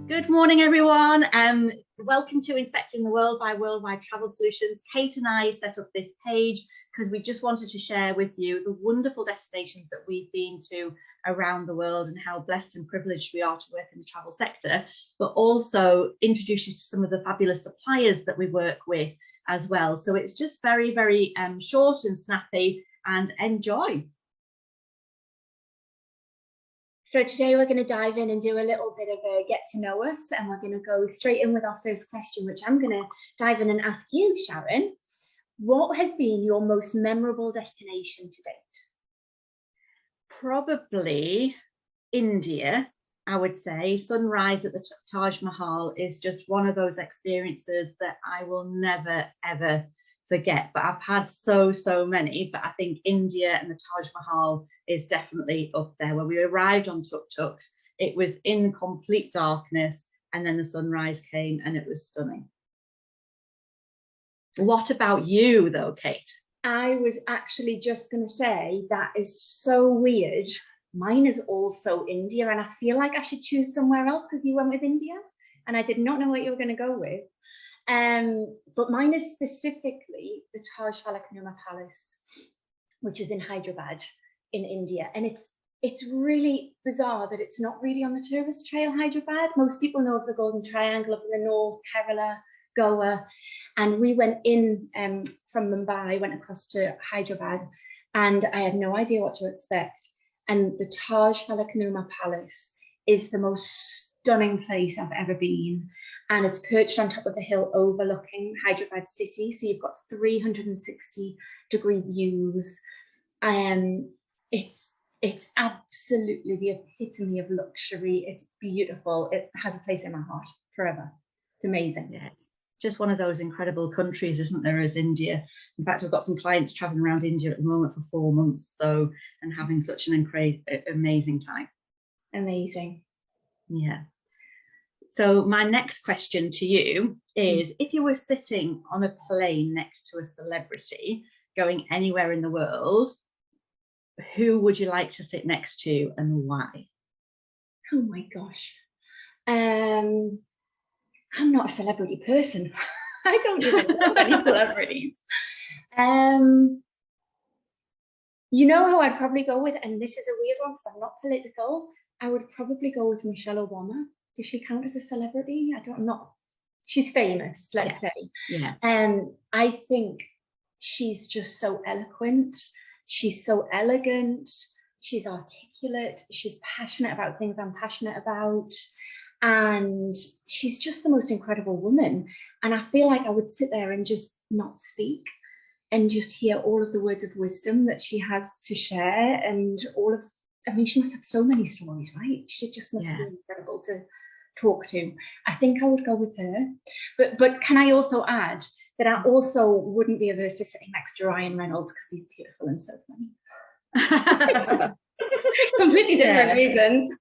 Good morning, everyone, and welcome to Infecting the World by Worldwide Travel Solutions. Kate and I set up this page because we just wanted to share with you the wonderful destinations that we've been to around the world and how blessed and privileged we are to work in the travel sector, but also introduce you to some of the fabulous suppliers that we work with as well. So it's just very, very short and snappy, and enjoy. So today we're going to dive in and do a little bit of a get to know us, and we're going to go straight in with our first question, which I'm going to dive in and ask you, Sharon. What has been your most memorable destination to date? Probably India, I would say. Sunrise at the Taj Mahal is just one of those experiences that I will never, ever forget. But I've had so many, but I think India and the Taj Mahal is definitely up there. When we arrived on tuk-tuks, it was in complete darkness, and then the sunrise came and it was stunning. What about you though, Kate? I was actually just going to say that is so weird. Mine is also India, and I feel like I should choose somewhere else because you went with India and I did not know what you were going to go with. But mine is specifically the Taj Palace, which is in Hyderabad in India. And it's really bizarre that it's not really on the tourist trail, Hyderabad. Most people know of the Golden Triangle up in the north, Kerala, Goa. And we went in from Mumbai, went across to Hyderabad, and I had no idea what to expect. And the Taj Palace is the most stunning place I've ever been, and it's perched on top of a hill overlooking Hyderabad city, so you've got 360-degree views. It's absolutely the epitome of luxury. It's beautiful. It has a place in my heart forever. It's amazing. Yeah, it's just one of those incredible countries, isn't there, as India. In fact, I've got some clients traveling around India at the moment for 4 months, so, and having such an amazing time. Amazing. Yeah. So my next question to you is, if you were sitting on a plane next to a celebrity going anywhere in the world, who would you like to sit next to and why? Oh my gosh. I'm not a celebrity person. I don't even know any celebrities. You know who I'd probably go with, and this is a weird one because I'm not political, I would probably go with Michelle Obama. Does she count as a celebrity? I'm not. She's famous, let's say. Yeah. I think she's just so eloquent. She's so elegant. She's articulate. She's passionate about things I'm passionate about. And she's just the most incredible woman. And I feel like I would sit there and just not speak and just hear all of the words of wisdom that she has to share, and I mean, she must have so many stories, right? She just must be incredible to talk to. I think I would go with her. But can I also add that I also wouldn't be averse to sitting next to Ryan Reynolds because he's beautiful and so funny. Completely different reasons.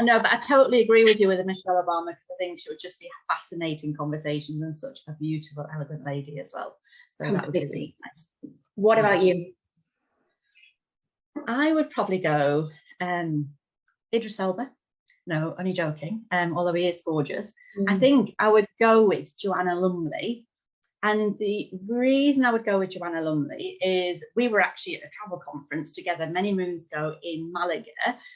No, but I totally agree with you with Michelle Obama, because I think she would just be fascinating conversations and such a beautiful, elegant lady as well. So that would be really nice. What about you? I would probably go Idris Elba. No, only joking. Although he is gorgeous. I think I would go with Joanna Lumley. And the reason I would go with Joanna Lumley is we were actually at a travel conference together many moons ago in Malaga,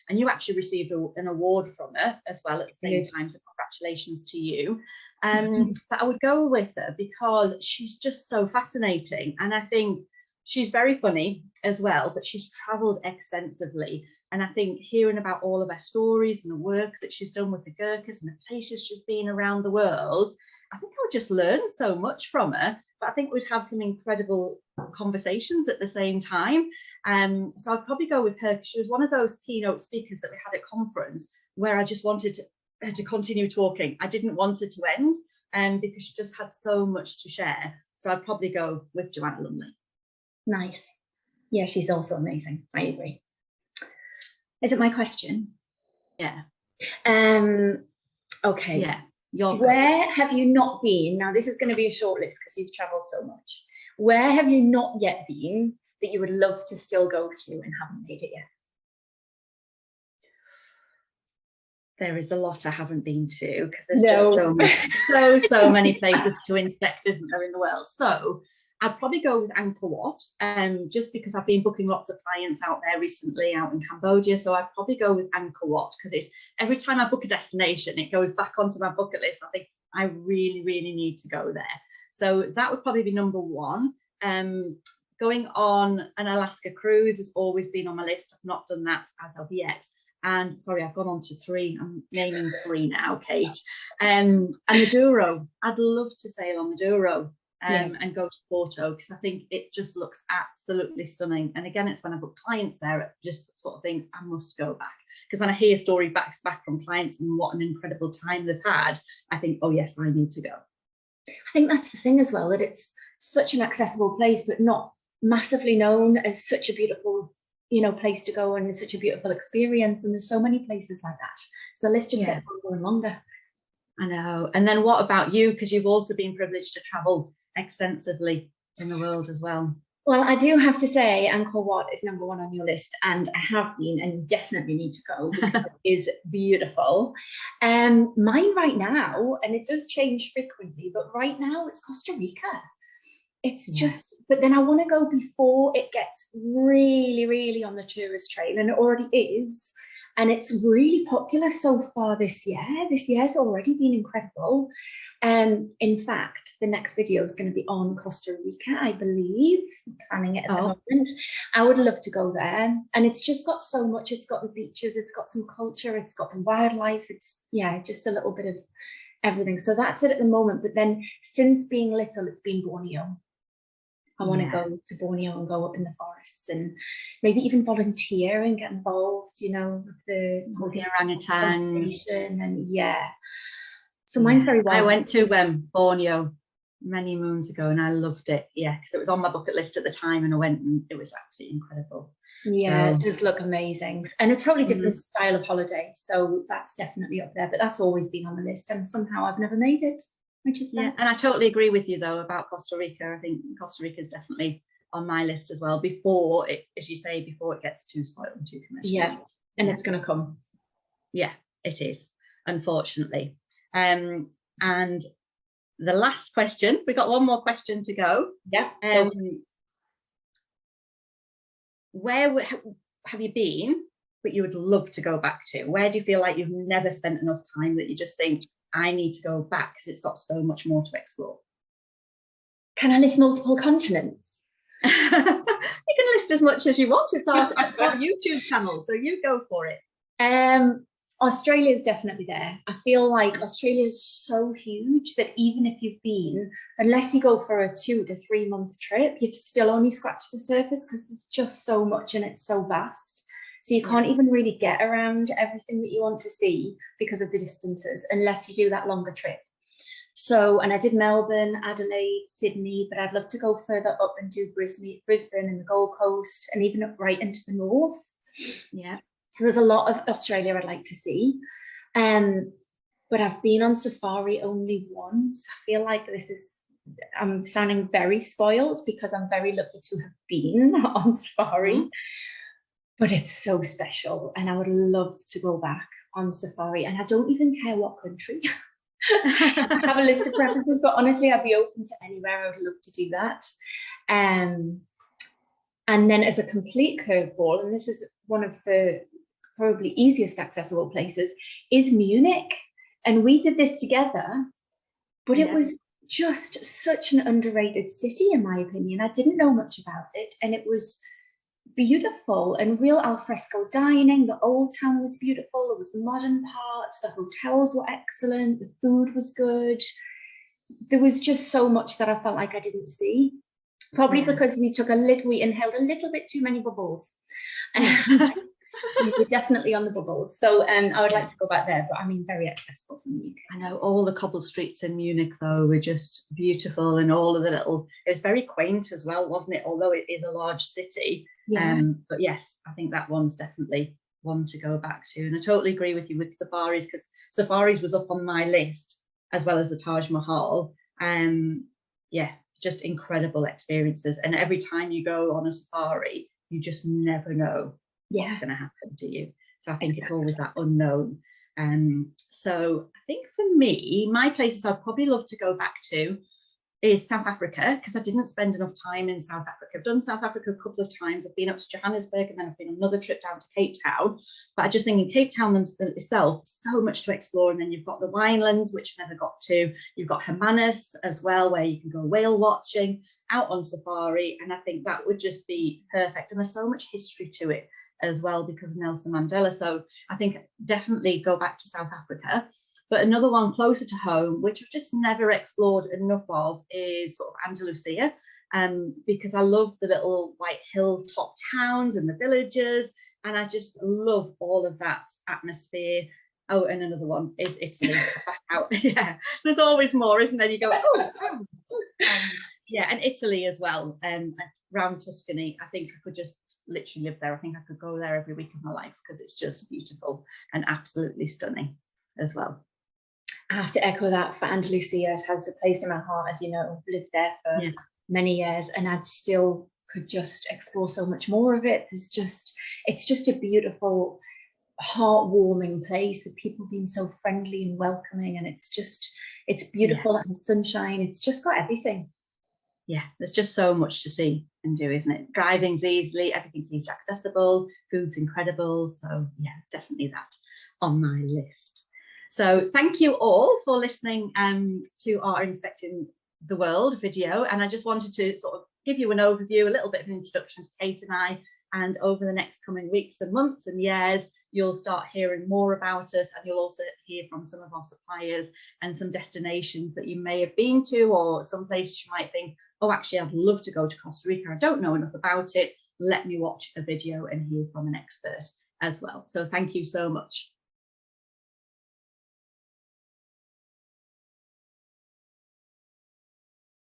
and you actually received an award from her as well at the same time, so congratulations to you. But I would go with her because she's just so fascinating, and I think she's very funny as well, but she's travelled extensively. And I think hearing about all of her stories and the work that she's done with the Gurkhas and the places she's been around the world, I think I would just learn so much from her, but I think we'd have some incredible conversations at the same time. So I'd probably go with her because she was one of those keynote speakers that we had at conference where I just wanted to continue talking. I didn't want it to end because she just had so much to share. So I'd probably go with Joanna Lumley. Nice. Yeah, she's also amazing. I agree. Is it my question? Yeah. Okay. Yeah. Your Where have you not been? Now, this is going to be a short list because you've traveled so much. Where have you not yet been that you would love to still go to and haven't made it yet? There is a lot I haven't been to because there's just so many places to inspect, isn't there, in the world? So I'd probably go with Angkor Wat, just because I've been booking lots of clients out there recently, out in Cambodia. So I'd probably go with Angkor Wat because it's every time I book a destination, it goes back onto my bucket list. I think I really, really need to go there. So that would probably be number one. Going on an Alaska cruise has always been on my list. I've not done that as of yet. And sorry, I've gone on to 3. I'm naming 3 now, Kate. And the Douro. I'd love to sail on the Douro and go to Porto because I think it just looks absolutely stunning. And again, it's when I book clients there, it just sort of things I must go back. Because when I hear story back from clients and what an incredible time they've had, I think, oh yes, I need to go. I think that's the thing as well, that it's such an accessible place, but not massively known as such a beautiful, place to go, and it's such a beautiful experience. And there's so many places like that. So the list just gets longer and longer. I know. And then what about you? Because you've also been privileged to travel extensively in the world as well. Well, I do have to say Angkor Wat is number 1 on your list, and I have been and definitely need to go because it is beautiful. Mine right now, and it does change frequently, but right now it's Costa Rica. It's just, but then I want to go before it gets really, really on the tourist trail, and it already is. And it's really popular so far this year. This year's already been incredible. In fact, the next video is going to be on Costa Rica, I believe. I'm planning it at the moment. I would love to go there. And it's just got so much. It's got the beaches, it's got some culture, it's got the wildlife. It's, just a little bit of everything. So that's it at the moment. But then since being little, it's been Borneo. I want to go to Borneo and go up in the forests and maybe even volunteer and get involved, with the orangutans. And so mine's very wild. I went to Borneo many moons ago and I loved it. Yeah, because it was on my bucket list at the time and I went and it was absolutely incredible. Yeah, it does look amazing. And a totally different style of holiday. So that's definitely up there, but that's always been on the list and somehow I've never made it. Which is and I totally agree with you though about Costa Rica. I think Costa Rica is definitely on my list as well before it, as you say, before it gets too spoiled and too commercialized. And it's going to come. Yeah, it is, unfortunately. And the last question, we got one more question to go. Where have you been but you would love to go back to? Where do you feel like you've never spent enough time that you just think, I need to go back because it's got so much more to explore? Can I list multiple continents? You can list as much as you want. It's our YouTube channel, so you go for it. Australia is definitely there. I feel like Australia is so huge that even if you've been, unless you go for a 2 to 3 month trip, you've still only scratched the surface because there's just so much and it's so vast. So you can't even really get around everything that you want to see because of the distances, unless you do that longer trip. So, and I did Melbourne, Adelaide, Sydney, but I'd love to go further up and do Brisbane and the Gold Coast and even up right into the north. Yeah. So there's a lot of Australia I'd like to see. But I've been on safari only once. I feel like I'm sounding very spoiled because I'm very lucky to have been on safari. But it's so special and I would love to go back on safari. And I don't even care what country. I have a list of preferences, but honestly, I'd be open to anywhere. I would love to do that. And then as a complete curveball, and this is one of the probably easiest accessible places, is Munich. And we did this together, but it was just such an underrated city, in my opinion. I didn't know much about it, and it was beautiful and real alfresco dining. The old town was beautiful. There was modern parts. The hotels were excellent. The food was good. There was just so much that I felt like I didn't see. Probably because we inhaled a little bit too many bubbles. We were definitely on the bubbles. So I would like to go back there, but I mean, very accessible from the UK. I know all the cobble streets in Munich, though, were just beautiful, and all of the little, it was very quaint as well, wasn't it? Although it is a large city. But yes, I think that one's definitely one to go back to. And I totally agree with you with safaris, because safaris was up on my list as well as the Taj Mahal. Yeah, just incredible experiences. And every time you go on a safari, you just never know what's going to happen to you. So I think it's always that unknown. So I think for me, my places I'd probably love to go back to is South Africa, because I didn't spend enough time in South Africa. I've done South Africa a couple of times. I've been up to Johannesburg, and then I've been on another trip down to Cape Town. But I just think in Cape Town itself, so much to explore. And then you've got the winelands, which I never got to. You've got Hermanus as well, where you can go whale watching, out on safari. And I think that would just be perfect. And there's so much history to it as well because of Nelson Mandela. So I think definitely go back to South Africa. But another one closer to home, which I've just never explored enough of, is sort of Andalusia, because I love the little white hilltop towns and the villages, and I just love all of that atmosphere. Oh, and another one is Italy. Back out. Yeah, there's always more, isn't there? You go, yeah, and Italy as well, around Tuscany. I think I could just literally live there. I think I could go there every week of my life because it's just beautiful and absolutely stunning as well. I have to echo that for Andalusia. It has a place in my heart, as you know. I've lived there for many years, and I'd still could just explore so much more of it. It's just a beautiful, heartwarming place, with people being so friendly and welcoming, and it's beautiful and sunshine. It's just got everything. Yeah, there's just so much to see and do, isn't it? Driving's easily, everything's easily accessible, food's incredible. So yeah, definitely that on my list. So thank you all for listening to our Inspecting the World video. And I just wanted to sort of give you an overview, a little bit of an introduction to Kate and I. And over the next coming weeks and months and years, you'll start hearing more about us, and you'll also hear from some of our suppliers and some destinations that you may have been to, or some places you might think, oh, actually, I'd love to go to Costa Rica. I don't know enough about it. Let me watch a video and hear from an expert as well. So thank you so much.